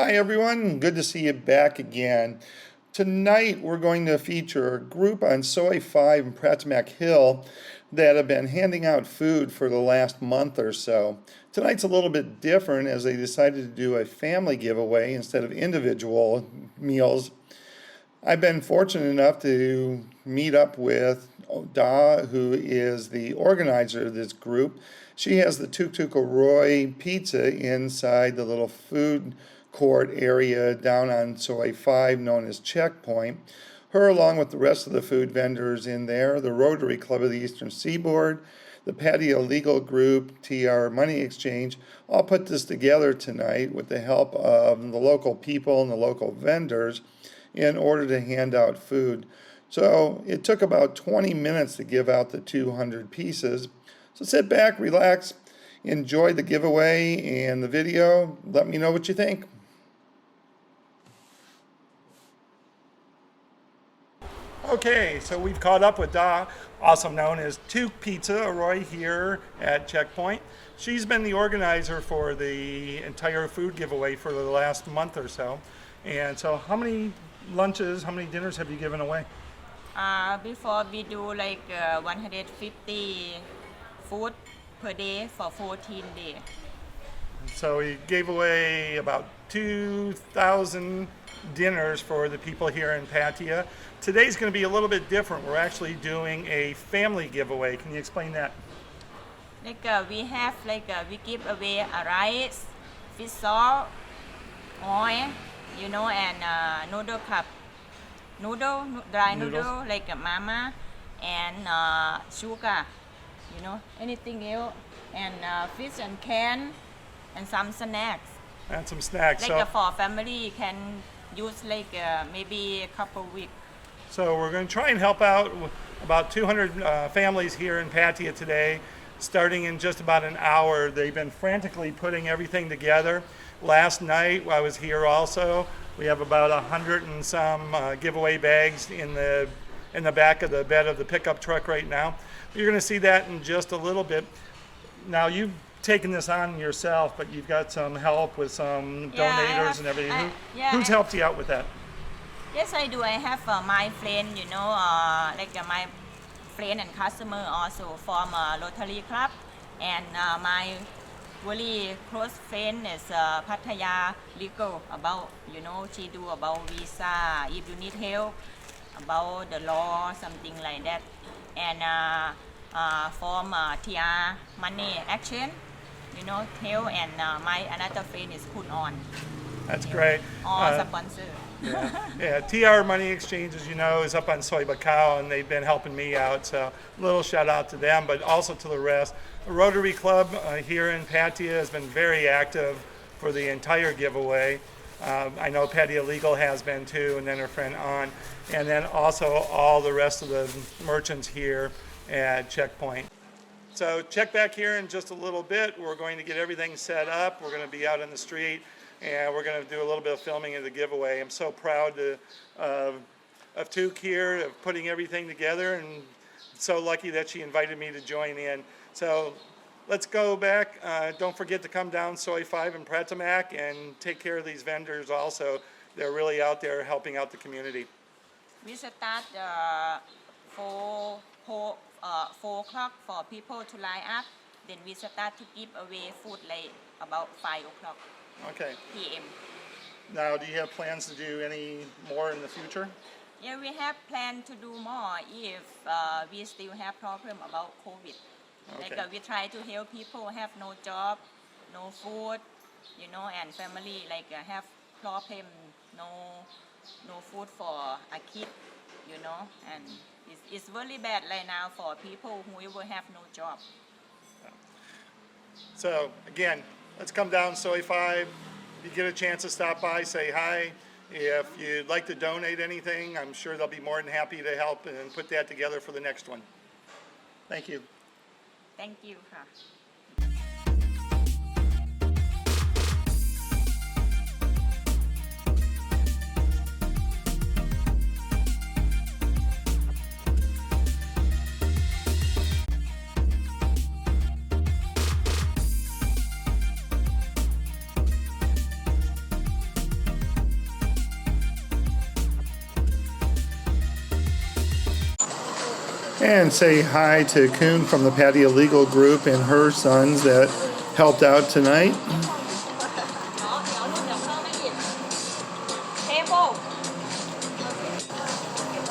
Hi everyone, good to see you back again. Tonight we're going to feature a group on Soy 5 in Pratumnak Hill that have been handing out food for the last month or so. Tonight's a little bit different as they decided to do a family giveaway instead of individual meals. I've been fortunate enough to meet up with Da, who is the organizer of this group. She has the Tuk Tuk Roy pizza inside the little food court area down on Soy 5 known as Checkpoint. Her, along with the rest of the food vendors in there, the Rotary Club of the Eastern Seaboard, the Patio Legal Group, TR Money Exchange, all put this together tonight with the help of the local people and the local vendors in order to hand out food. So it took about 20 minutes to give out the 200 pieces. So sit back, relax, enjoy the giveaway and the video. Let me know what you think. Okay, so we've caught up with Da, also known as Tuk Pizza Roy here at Checkpoint. She's been the organizer for the entire food giveaway for the last month or so. And so how many lunches, how many dinners have you given away? Before we do like 150 food per day for 14 days. So we gave away about 2,000 dinners for the people here in Patia. Today's going to be a little bit different. We're actually doing a family giveaway. Can you explain that? Like we have we give away a rice, fish sauce, oil, and noodle cup, dry noodle like mama, and sugar, anything else, and fish and can, and some snacks. And some snacks. Like for family, you can use maybe a couple weeks. So we're going to try and help out about 200 families here in Patia today, starting in just about an hour. They've been frantically putting everything together. Last night I was here also. We have about 100 and some giveaway bags in the back of the bed of the pickup truck right now. You're going to see that in just a little bit. Now you've taken this on yourself, but you've got some help with some donators and everything. Who's helped you out with that? Yes, I do. I have my friend, my friend and customer also from Rotary Club, and my really close friend is Pattaya Legal about, she do about visa, if you need help, about the law, something like that, and from TR Money Action, help, and my another friend is put on. That's great. All sponsor. Yeah, TR Money Exchange, as you know, is up on Soy Bacau, and they've been helping me out. So a little shout out to them, but also to the rest. The Rotary Club here in Patia has been very active for the entire giveaway. I know Patio Legal has been too, and then her friend On, and then also all the rest of the merchants here at Checkpoint. So check back here in just a little bit. We're going to get everything set up. We're going to be out in the street, and we're going to do a little bit of filming of the giveaway. I'm so proud of Tuk here, of putting everything together, and so lucky that she invited me to join in. So let's go back. Don't forget to come down Soy 5 in Pratumnak and take care of these vendors also. They're really out there helping out the community. We start 4 o'clock for people to line up. Then we start to give away food like about 5 o'clock. Okay. PM. Now, do you have plans to do any more in the future? Yeah, we have planned to do more if we still have problem about COVID. Okay. We try to help people have no job, no food, and family have problem, no food for a kid, and it's really bad right now for people who will have no job. So again, let's come down Soy 5. If you get a chance to stop by, say hi. If you'd like to donate anything, I'm sure they'll be more than happy to help and put that together for the next one. Thank you. Thank you. And say hi to Kuhn from the Patio Legal Group and her sons that helped out tonight.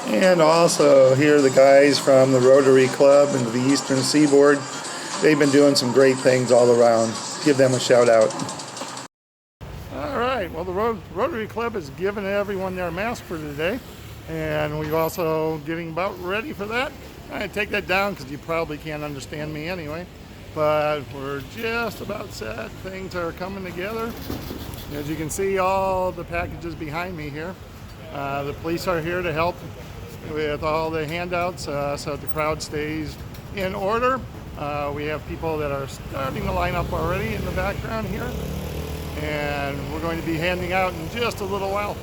And also here are the guys from the Rotary Club and the Eastern Seaboard. They've been doing some great things all around. Give them a shout out. All right, well, the Rotary Club has given everyone their mask for today, and we're also getting about ready for that. I take that down because you probably can't understand me anyway, but we're just about set. Things are coming together. As you can see, all the packages behind me here. The police are here to help with all the handouts so the crowd stays in order. We have people that are starting to line up already in the background here, and we're going to be handing out in just a little while.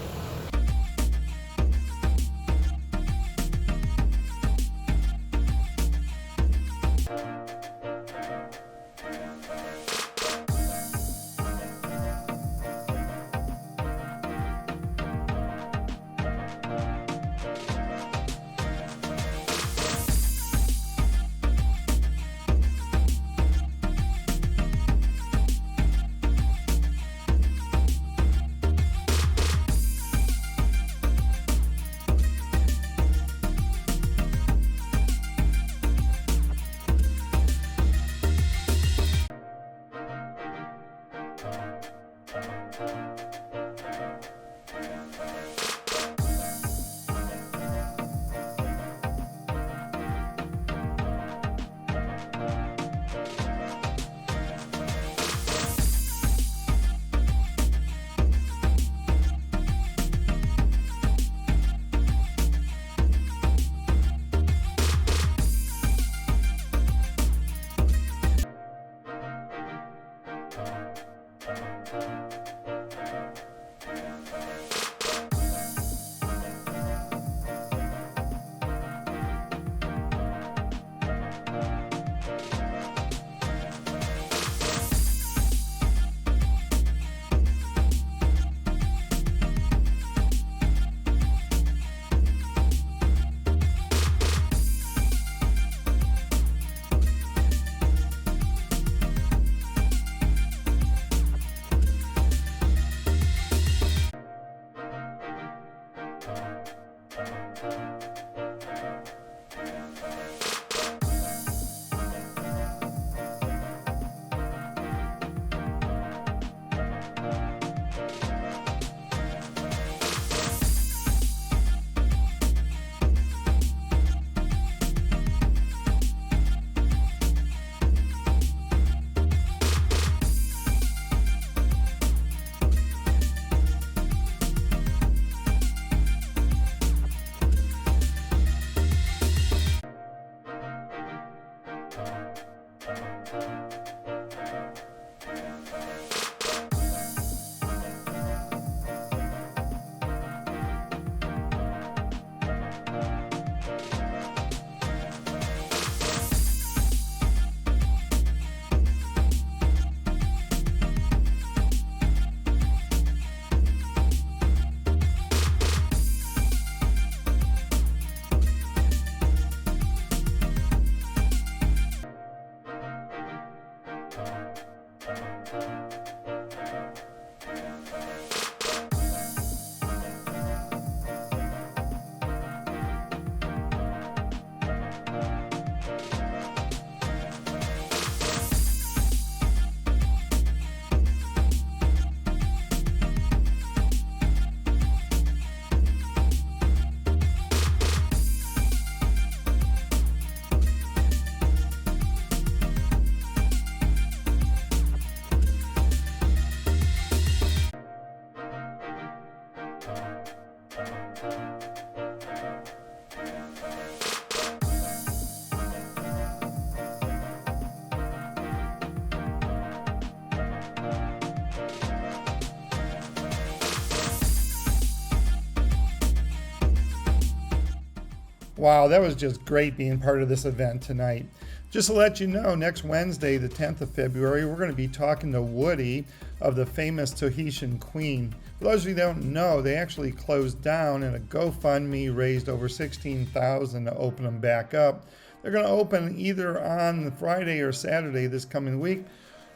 Wow, that was just great being part of this event tonight. Just to let you know, next Wednesday, the 10th of February, we're going to be talking to Woody of the famous Tahitian Queen. For those of you who don't know, they actually closed down and a GoFundMe raised over $16,000 to open them back up. They're going to open either on Friday or Saturday this coming week.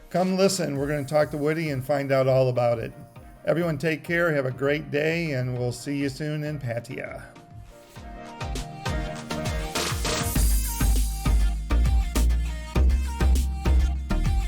Come listen. We're going to talk to Woody and find out all about it. Everyone take care. Have a great day, and we'll see you soon in Pattaya.